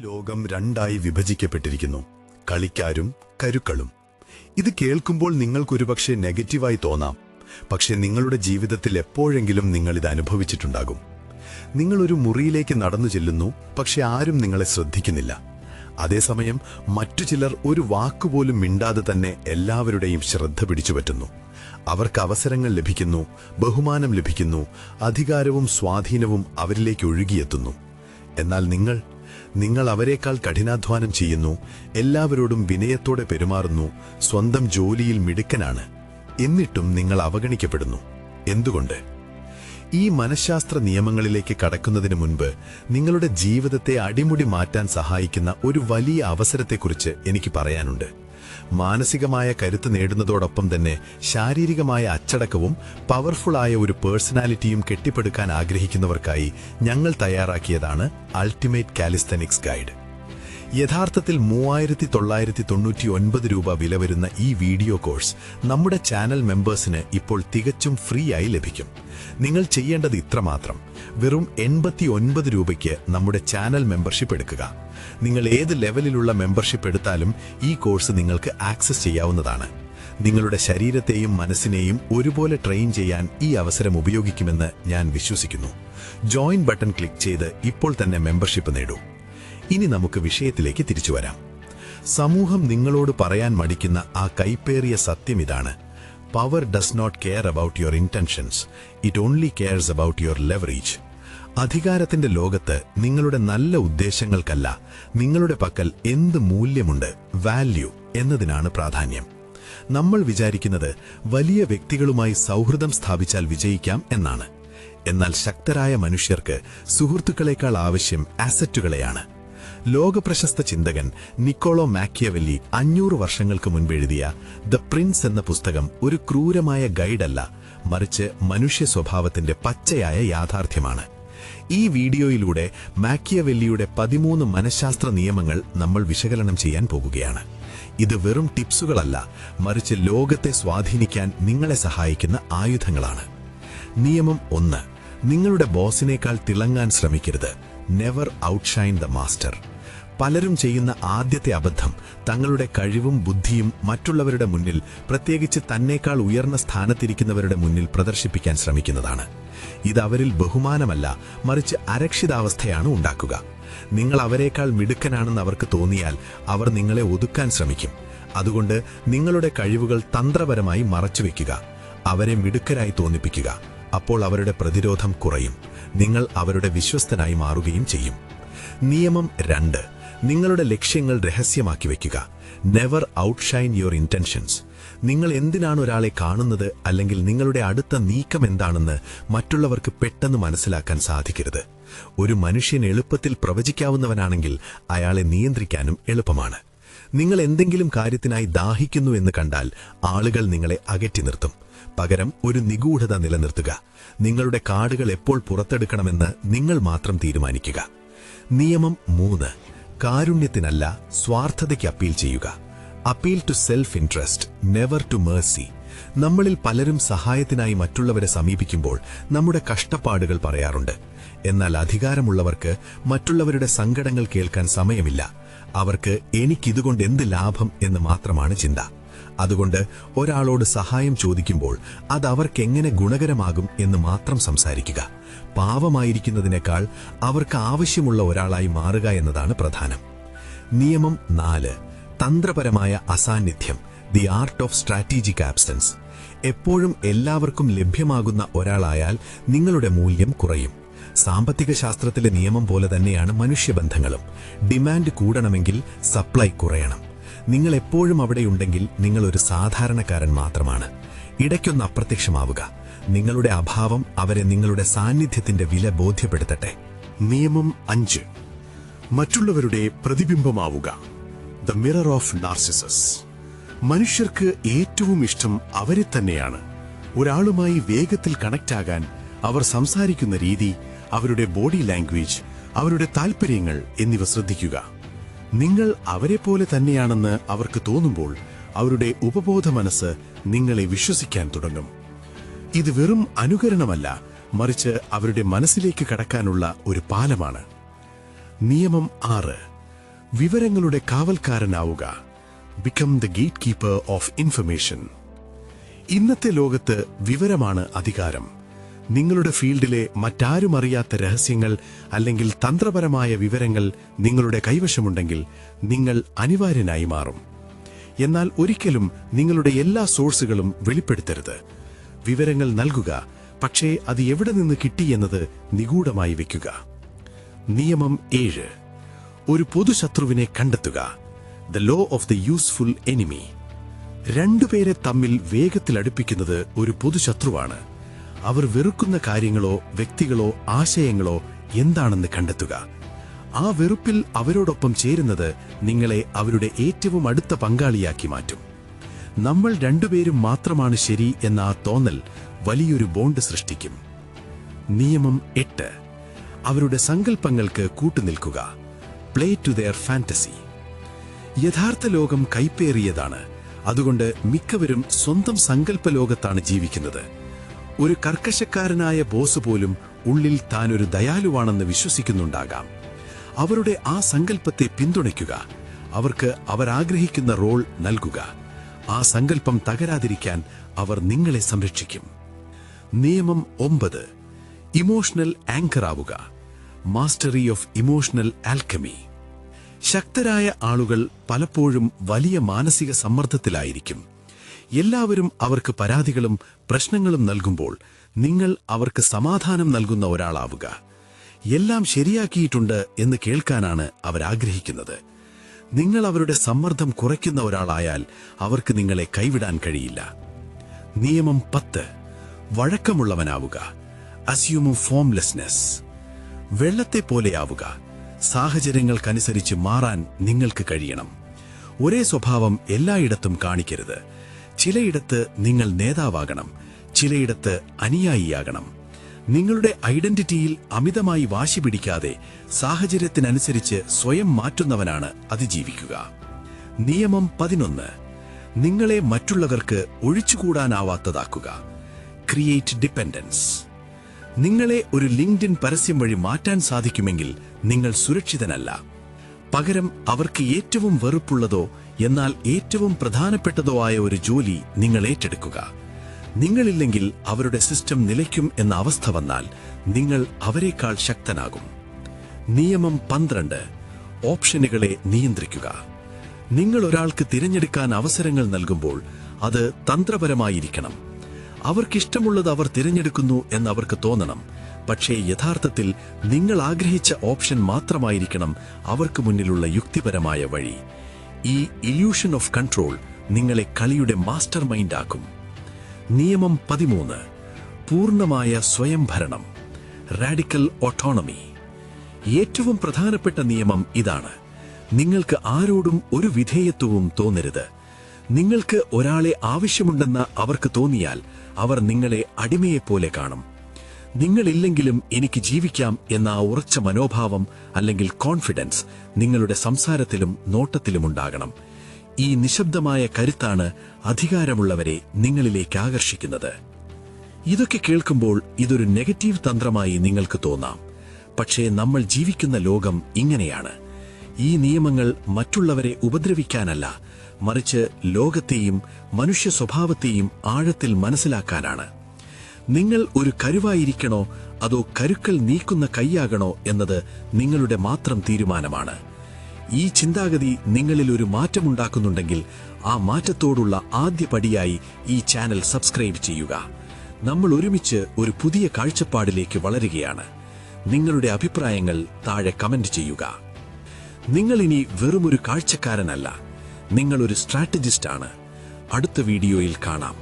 ലോകം രണ്ടായി വിഭജിക്കപ്പെട്ടിരിക്കുന്നു, കളിക്കാരും കരുക്കളും. ഇത് കേൾക്കുമ്പോൾ നിങ്ങൾക്കൊരുപക്ഷെ നെഗറ്റീവായി തോന്നാം. പക്ഷെ നിങ്ങളുടെ ജീവിതത്തിൽ എപ്പോഴെങ്കിലും നിങ്ങൾ ഇത് അനുഭവിച്ചിട്ടുണ്ടാകും. നിങ്ങളൊരു മുറിയിലേക്ക് നടന്നു ചെല്ലുന്നു, പക്ഷെ ആരും നിങ്ങളെ ശ്രദ്ധിക്കുന്നില്ല. അതേസമയം മറ്റു ചിലർ ഒരു വാക്കുപോലും മിണ്ടാതെ തന്നെ എല്ലാവരുടെയും ശ്രദ്ധ പിടിച്ചുപറ്റുന്നു. അവർക്ക് അവസരങ്ങൾ ലഭിക്കുന്നു, ബഹുമാനം ലഭിക്കുന്നു, അധികാരവും സ്വാധീനവും അവരിലേക്ക് ഒഴുകിയെത്തുന്നു. എന്നാൽ നിങ്ങൾ അവരെക്കാൾ കഠിനാധ്വാനം ചെയ്യുന്നു, എല്ലാവരോടും വിനയത്തോടെ പെരുമാറുന്നു, സ്വന്തം ജോലിയിൽ മിടുക്കനാണ്. എന്നിട്ടും നിങ്ങൾ അവഗണിക്കപ്പെടുന്നു. എന്തുകൊണ്ട്? ഈ മനഃശാസ്ത്ര നിയമങ്ങളിലേക്ക് കടക്കുന്നതിന് മുൻപ് നിങ്ങളുടെ ജീവിതത്തെ അടിമുടി മാറ്റാൻ സഹായിക്കുന്ന ഒരു വലിയ അവസരത്തെക്കുറിച്ച് എനിക്ക് പറയാനുണ്ട്. മാനസികമായ കരുത്ത് നേടുന്നതോടൊപ്പം തന്നെ ശാരീരികമായ അച്ചടക്കവും പവർഫുള്ളായ ഒരു പേഴ്സണാലിറ്റിയും കെട്ടിപ്പടുക്കാൻ ആഗ്രഹിക്കുന്നവർക്കായി ഞങ്ങൾ തയ്യാറാക്കിയതാണ് അൾട്ടിമേറ്റ് കാലിസ്തനിക്സ് ഗൈഡ്. യഥാർത്ഥത്തിൽ 3999 രൂപ വില വരുന്ന ഈ വീഡിയോ കോഴ്സ് നമ്മുടെ ചാനൽ മെമ്പേഴ്സിന് ഇപ്പോൾ തികച്ചും ഫ്രീ ആയി ലഭിക്കും. നിങ്ങൾ ചെയ്യേണ്ടത് ഇത്രമാത്രം: വെറും 89 രൂപയ്ക്ക് നമ്മുടെ ചാനൽ മെമ്പർഷിപ്പ് എടുക്കുക. നിങ്ങൾ ഏത് ലെവലിലുള്ള മെമ്പർഷിപ്പ് എടുത്താലും ഈ കോഴ്സ് നിങ്ങൾക്ക് ആക്സസ് ചെയ്യാവുന്നതാണ്. നിങ്ങളുടെ ശരീരത്തെയും മനസ്സിനെയും ഒരുപോലെ ട്രെയിൻ ചെയ്യാൻ ഈ അവസരം ഉപയോഗിക്കുമെന്ന് ഞാൻ വിശ്വസിക്കുന്നു. ജോയിൻ ബട്ടൺ ക്ലിക്ക് ചെയ്ത് ഇപ്പോൾ തന്നെ മെമ്പർഷിപ്പ് നേടൂ. ഇനി നമുക്ക് വിഷയത്തിലേക്ക് തിരിച്ചു വരാം. സമൂഹം നിങ്ങളോട് പറയാൻ മടിക്കുന്ന ആ കൈപ്പേറിയ സത്യം ഇതാണ്: power does not care about your intentions, it only cares about your leverage. അധികാരത്തിന്റെ ലോകത്ത് നിങ്ങളുടെ നല്ല ഉദ്ദേശങ്ങൾക്കല്ല, നിങ്ങളുടെ പക്കൽ എന്ത് മൂല്യമുണ്ട്, വാല്യൂ എന്നതിനാണ് പ്രാധാന്യം. നമ്മൾ വിചാരിക്കുന്നത് വലിയ വ്യക്തികളുമായി സൗഹൃദം സ്ഥാപിച്ചാൽ വിജയിക്കാം എന്നാണ്. എന്നാൽ ശക്തരായ മനുഷ്യർക്ക് സുഹൃത്തുക്കളെക്കാൾ ആവശ്യം അസറ്റുകളെയാണ്. ലോകപ്രശസ്ത ചിന്തകൻ നിക്കോളോ മാക്കിയവെല്ലി 500 വർഷങ്ങൾക്ക് മുൻപ് എഴുതിയ ദ പ്രിൻസ് എന്ന പുസ്തകം ഒരു ക്രൂരമായ ഗൈഡല്ല, മറിച്ച് മനുഷ്യ സ്വഭാവത്തിന്റെ പച്ചയായ യാഥാർത്ഥ്യമാണ്. ഈ വീഡിയോയിലൂടെ മാക്കിയവെല്ലിയുടെ 13 മനഃശാസ്ത്ര നിയമങ്ങൾ നമ്മൾ വിശകലനം ചെയ്യാൻ പോകുകയാണ്. ഇത് വെറും ടിപ്സുകളല്ല, മറിച്ച് ലോകത്തെ സ്വാധീനിക്കാൻ നിങ്ങളെ സഹായിക്കുന്ന ആയുധങ്ങളാണ്. നിയമം 1: നിങ്ങളുടെ ബോസിനേക്കാൾ തിളങ്ങാൻ ശ്രമിക്കരുത്. Never outshine the master. പലരും ചെയ്യുന്ന ആദ്യത്തെ അബദ്ധം തങ്ങളുടെ കഴിവും ബുദ്ധിയും മറ്റുള്ളവരുടെ മുന്നിൽ, പ്രത്യേകിച്ച് തന്നേക്കാൾ ഉയർന്ന സ്ഥാനത്തിരിക്കുന്നവരുടെ മുന്നിൽ പ്രദർശിപ്പിക്കാൻ ശ്രമിക്കുന്നതാണ്. ഇത് അവരിൽ ബഹുമാനമല്ല, മറിച്ച് അരക്ഷിതാവസ്ഥയാണ് ഉണ്ടാക്കുക. നിങ്ങൾ അവരെക്കാൾ മിടുക്കനാണെന്ന് അവർക്ക് തോന്നിയാൽ അവർ നിങ്ങളെ ഒതുക്കാൻ ശ്രമിക്കും. അതുകൊണ്ട് നിങ്ങളുടെ കഴിവുകൾ തന്ത്രപരമായി മറച്ചുവെക്കുക. അവരെ മിടുക്കരായി തോന്നിപ്പിക്കുക. അപ്പോൾ അവരുടെ പ്രതിരോധം കുറയും. നിങ്ങൾ അവരുടെ വിശ്വസ്തനായി മാറുകയും ചെയ്യും. നിയമം 2: നിങ്ങളുടെ ലക്ഷ്യങ്ങൾ രഹസ്യമാക്കി വയ്ക്കുക. Never outshine your intentions. നിങ്ങൾ എന്തിനാണ് ഒരാളെ കാണുന്നത്, അല്ലെങ്കിൽ നിങ്ങളുടെ അടുത്ത നീക്കം എന്താണെന്ന് മറ്റുള്ളവർക്ക് പെട്ടെന്ന് മനസ്സിലാക്കാൻ സാധിക്കരുത്. ഒരു മനുഷ്യൻ എളുപ്പത്തിൽ പ്രവചിക്കാവുന്നവനാണെങ്കിൽ അയാളെ നിയന്ത്രിക്കാനും എളുപ്പമാണ്. നിങ്ങൾ എന്തെങ്കിലും കാര്യത്തിനായി ദാഹിക്കുന്നു എന്ന് കണ്ടാൽ ആളുകൾ നിങ്ങളെ അകറ്റി നിർത്തും. പകരം ഒരു നിഗൂഢത നിലനിർത്തുക. നിങ്ങളുടെ കാർഡുകൾ എപ്പോൾ പുറത്തെടുക്കണമെന്ന് നിങ്ങൾ മാത്രം തീരുമാനിക്കുക. നിയമം 3: കാരുണ്യത്തിനല്ല, സ്വാർത്ഥതയ്ക്ക് അപ്പീൽ ചെയ്യുക. Appeal to self interest, never to mercy. നമ്മളിൽ പലരും സഹായത്തിനായി മറ്റുള്ളവരെ സമീപിക്കുമ്പോൾ നമ്മുടെ കഷ്ടപ്പാടുകൾ പറയാറുണ്ട്. എന്നാൽ അധികാരമുള്ളവർക്ക് മറ്റുള്ളവരുടെ സങ്കടങ്ങൾ കേൾക്കാൻ സമയമില്ല. അവർക്ക് എനിക്കിതുകൊണ്ട് എന്ത് ലാഭം എന്ന് മാത്രമാണ് ചിന്ത. അതുകൊണ്ട് ഒരാളോട് സഹായം ചോദിക്കുമ്പോൾ അത് അവർക്കെങ്ങനെ ഗുണകരമാകും എന്ന് മാത്രം സംസാരിക്കുക. പാവമായിരിക്കുന്നതിനേക്കാൾ അവർക്ക് ആവശ്യമുള്ള ഒരാളായി മാറുക എന്നതാണ് പ്രധാനം. നിയമം 4: തന്ത്രപരമായ അസാന്നിധ്യം, the art of strategic absence. എപ്പോഴും എല്ലാവർക്കും ലഭ്യമാകുന്ന ഒരാളായാൽ നിങ്ങളുടെ മൂല്യം കുറയും. സാമ്പത്തിക ശാസ്ത്രത്തിലെ നിയമം പോലെ തന്നെയാണ് മനുഷ്യബന്ധങ്ങളും. Demand കൂടണമെങ്കിൽ supply കുറയണം. നിങ്ങൾ എപ്പോഴും അവിടെയുണ്ടെങ്കിൽ നിങ്ങൾ ഒരു സാധാരണക്കാരൻ മാത്രമാണ്. ഇടയ്ക്കൊന്ന് അപ്രത്യക്ഷമാവുക. നിങ്ങളുടെ അഭാവം അവരെ നിങ്ങളുടെ സാന്നിധ്യത്തിന്റെ വില ബോധ്യപ്പെടുത്തട്ടെ. നിയമം 5: മറ്റുള്ളവരുടെ പ്രതിബിംബമാവുക. The mirror of Narcissus. മനുഷ്യർക്ക് ഏറ്റവും ഇഷ്ടം അവരെ തന്നെയാണ്. ഒരാളുമായി വേഗത്തിൽ കണക്ട് ആകാൻ അവർ സംസാരിക്കുന്ന രീതി, അവരുടെ ബോഡി ലാംഗ്വേജ്, അവരുടെ താൽപ്പര്യങ്ങൾ എന്നിവ ശ്രദ്ധിക്കുക. നിങ്ങൾ അവരെ പോലെ തന്നെയാണെന്ന് അവർക്ക് തോന്നുമ്പോൾ അവരുടെ ഉപബോധ മനസ്സ് നിങ്ങളെ വിശ്വസിക്കാൻ തുടങ്ങും. ഇത് വെറും അനുകരണമല്ല, മറിച്ച് അവരുടെ മനസ്സിലേക്ക് കടക്കാനുള്ള ഒരു പാലമാണ്. നിയമം 6: വിവരങ്ങളുടെ കാവൽക്കാരനാവുക. Become the gatekeeper of information. ഇന്നത്തെ ലോകത്ത് വിവരമാണ് അധികാരം. നിങ്ങളുടെ ഫീൽഡിലെ മറ്റാരും അറിയാത്ത രഹസ്യങ്ങൾ അല്ലെങ്കിൽ തന്ത്രപരമായ വിവരങ്ങൾ നിങ്ങളുടെ കൈവശമുണ്ടെങ്കിൽ നിങ്ങൾ അനിവാര്യനായി മാറും. എന്നാൽ ഒരിക്കലും നിങ്ങളുടെ എല്ലാ സോഴ്സുകളും വെളിപ്പെടുത്തരുത്. വിവരങ്ങൾ നൽകുക, പക്ഷേ അത് എവിടെ നിന്ന് കിട്ടിയെന്നത് നിഗൂഢമായി വെക്കുക. നിയമം 7. ഒരു പൊതുശത്രുവിനെ കണ്ടെത്തുക. The law of the useful enemy. രണ്ടുപേരെ തമ്മിൽ വേഗത്തിൽ അടുപ്പിക്കുന്നത് ഒരു പൊതുശത്രുവാണ്. അവർ വെറുക്കുന്ന കാര്യങ്ങളോ വ്യക്തികളോ ആശയങ്ങളോ എന്താണെന്ന് കണ്ടെത്തുക. ആ വെറുപ്പിൽ അവരോടൊപ്പം ചേരുന്നത് നിങ്ങളെ അവരുടെ ഏറ്റവും അടുത്ത പങ്കാളിയാക്കി മാറ്റും. നമ്മൾ രണ്ടുപേരും മാത്രമാണ് ശരി എന്ന ആ തോന്നൽ വലിയൊരു ബോണ്ട് സൃഷ്ടിക്കും. നിയമം 8. അവരുടെ സങ്കല്പങ്ങൾക്ക് കൂട്ടുനിൽക്കുക. Play to their fantasy. യഥാർത്ഥ ലോകം കൈപ്പേറിയതാണ്. അതുകൊണ്ട് മിക്കവരും സ്വന്തം സങ്കല്പ ലോകത്താണ് ജീവിക്കുന്നത്. ഒരു കർക്കശക്കാരനായ ബോസ് പോലും ഉള്ളിൽ താനൊരു ദയാലുവാണെന്ന് വിശ്വസിക്കുന്നുണ്ടാകാം. അവരുടെ ആ സങ്കല്പത്തെ പിന്തുണയ്ക്കുക. അവർക്ക് അവരാഗ്രഹിക്കുന്ന റോൾ നൽകുക. ആ സങ്കല്പം തകരാതിരിക്കാൻ അവർ നിങ്ങളെ സംരക്ഷിക്കും. നിയമം 9. ഇമോഷണൽ ആങ്കർ ആവുക. Mastery of emotional alchemy. ശക്തരായ ആളുകൾ പലപ്പോഴും വലിയ മാനസിക സമ്മർദ്ദത്തിലായിരിക്കും. എല്ലാവരും അവർക്ക് പരാതികളും പ്രശ്നങ്ങളും നൽകുമ്പോൾ നിങ്ങൾ അവർക്ക് സമാധാനം നൽകുന്ന ഒരാളാവുക. എല്ലാം ശരിയാക്കിയിട്ടുണ്ട് എന്ന് കേൾക്കാനാണ് അവരാഗ്രഹിക്കുന്നത്. നിങ്ങൾ അവരുടെ സമ്മർദ്ദം കുറയ്ക്കുന്ന ഒരാളായാൽ അവർക്ക് നിങ്ങളെ കൈവിടാൻ കഴിയില്ല. നിയമം 10. വഴക്കമുള്ളവനാവുക. അസ്യൂം ഫോംലെസ്നെസ്. വെള്ളത്തെ പോലെയാവുക. സാഹചര്യങ്ങൾക്കനുസരിച്ച് മാറാൻ നിങ്ങൾക്ക് കഴിയണം. ഒരേ സ്വഭാവം എല്ലായിടത്തും കാണിക്കരുത്. ചിലയിടത്ത് നിങ്ങൾ നേതാവാകണം, ചിലയിടത്ത് അനുയായിയാകണം. നിങ്ങളുടെ ഐഡന്റിറ്റിയിൽ അമിതമായി വാശി പിടിക്കാതെ സാഹചര്യത്തിനനുസരിച്ച് സ്വയം മാറ്റുന്നവനാണ് അതിജീവിക്കുക. നിയമം 11. നിങ്ങളെ മറ്റുള്ളവർക്ക് ഒഴിച്ചുകൂടാനാവാത്തതാക്കുക. Create dependence. നിങ്ങളെ ഒരു ലിങ്ക്ഡിൻ പരസ്യം വഴി മാറ്റാൻ സാധിക്കുമെങ്കിൽ നിങ്ങൾ സുരക്ഷിതനല്ല. പകരം അവർക്ക് ഏറ്റവും വെറുപ്പുള്ളതോ എന്നാൽ ഏറ്റവും പ്രധാനപ്പെട്ടതോ ആയ ഒരു ജോലി നിങ്ങൾ ഏറ്റെടുക്കുക. നിങ്ങളില്ലെങ്കിൽ അവരുടെ സിസ്റ്റം നിലയ്ക്കും എന്ന അവസ്ഥ വന്നാൽ നിങ്ങൾ അവരെക്കാൾ ശക്തനാകും. നിയമം 12. ഓപ്ഷനുകളെ നിയന്ത്രിക്കുക. നിങ്ങൾ ഒരാൾക്ക് തിരഞ്ഞെടുക്കാൻ അവസരങ്ങൾ നൽകുമ്പോൾ അത് തന്ത്രപരമായിരിക്കണം. അവർക്കിഷ്ടമുള്ളത് അവർ തിരഞ്ഞെടുക്കുന്നു എന്നവർക്ക് തോന്നണം. പക്ഷേ യഥാർത്ഥത്തിൽ നിങ്ങൾ ആഗ്രഹിച്ച ഓപ്ഷൻ മാത്രമായിരിക്കണം അവർക്ക് മുന്നിലുള്ള യുക്തിപരമായ വഴി. ഈ ഇല്യൂഷൻ ഓഫ് കൺട്രോൾ നിങ്ങളെ കളിയുടെ മാസ്റ്റർ മൈൻഡ് ആക്കും. നിയമം 13. പൂർണ്ണമായ സ്വയംഭരണം. Radical autonomy. ഏറ്റവും പ്രധാനപ്പെട്ട നിയമം ഇതാണ്. നിങ്ങൾക്ക് ആരോടും ഒരു വിധേയത്വവും തോന്നരുത്. നിങ്ങൾക്ക് ഒരാളെ ആവശ്യമുണ്ടെന്ന് അവർക്ക് തോന്നിയാൽ അവർ നിങ്ങളെ അടിമയെപ്പോലെ കാണും. നിങ്ങളില്ലെങ്കിലും എനിക്ക് ജീവിക്കാം എന്ന ആ ഉറച്ച മനോഭാവം അല്ലെങ്കിൽ കോൺഫിഡൻസ് നിങ്ങളുടെ സംസാരത്തിലും നോട്ടത്തിലും ഉണ്ടാകണം. ഈ നിശബ്ദമായ കരുത്താണ് അധികാരമുള്ളവരെ നിങ്ങളിലേക്ക് ആകർഷിക്കുന്നത്. ഇതൊക്കെ കേൾക്കുമ്പോൾ ഇതൊരു നെഗറ്റീവ് തന്ത്രമായി നിങ്ങൾക്ക് തോന്നാം. പക്ഷേ നമ്മൾ ജീവിക്കുന്ന ലോകം ഇങ്ങനെയാണ്. ഈ നിയമങ്ങൾ മറ്റുള്ളവരെ ഉപദ്രവിക്കാനല്ല, മറിച്ച് ലോകത്തെയും മനുഷ്യ സ്വഭാവത്തെയും ആഴത്തിൽ മനസ്സിലാക്കാനാണ്. നിങ്ങൾ ഒരു കരുവായിരിക്കണോ അതോ കരുക്കൾ നീക്കുന്ന കൈയാകണോ എന്നത് നിങ്ങളുടെ മാത്രം തീരുമാനമാണ്. ഈ ചിന്താഗതി നിങ്ങളിൽ ഒരു മാറ്റമുണ്ടാക്കുന്നുണ്ടെങ്കിൽ ആ മാറ്റത്തോടുള്ള ആദ്യ പടിയായി ഈ ചാനൽ സബ്സ്ക്രൈബ് ചെയ്യുക. നമ്മൾ ഒരുമിച്ച് ഒരു പുതിയ കാഴ്ചപ്പാടിലേക്ക് വളരുകയാണ്. നിങ്ങളുടെ അഭിപ്രായങ്ങൾ താഴെ കമന്റ് ചെയ്യുക. നിങ്ങൾ ഇനി വെറുമൊരു കാഴ്ചക്കാരനല്ല, നിങ്ങളൊരു സ്ട്രാറ്റജിസ്റ്റാണ്. അടുത്ത വീഡിയോയിൽ കാണാം.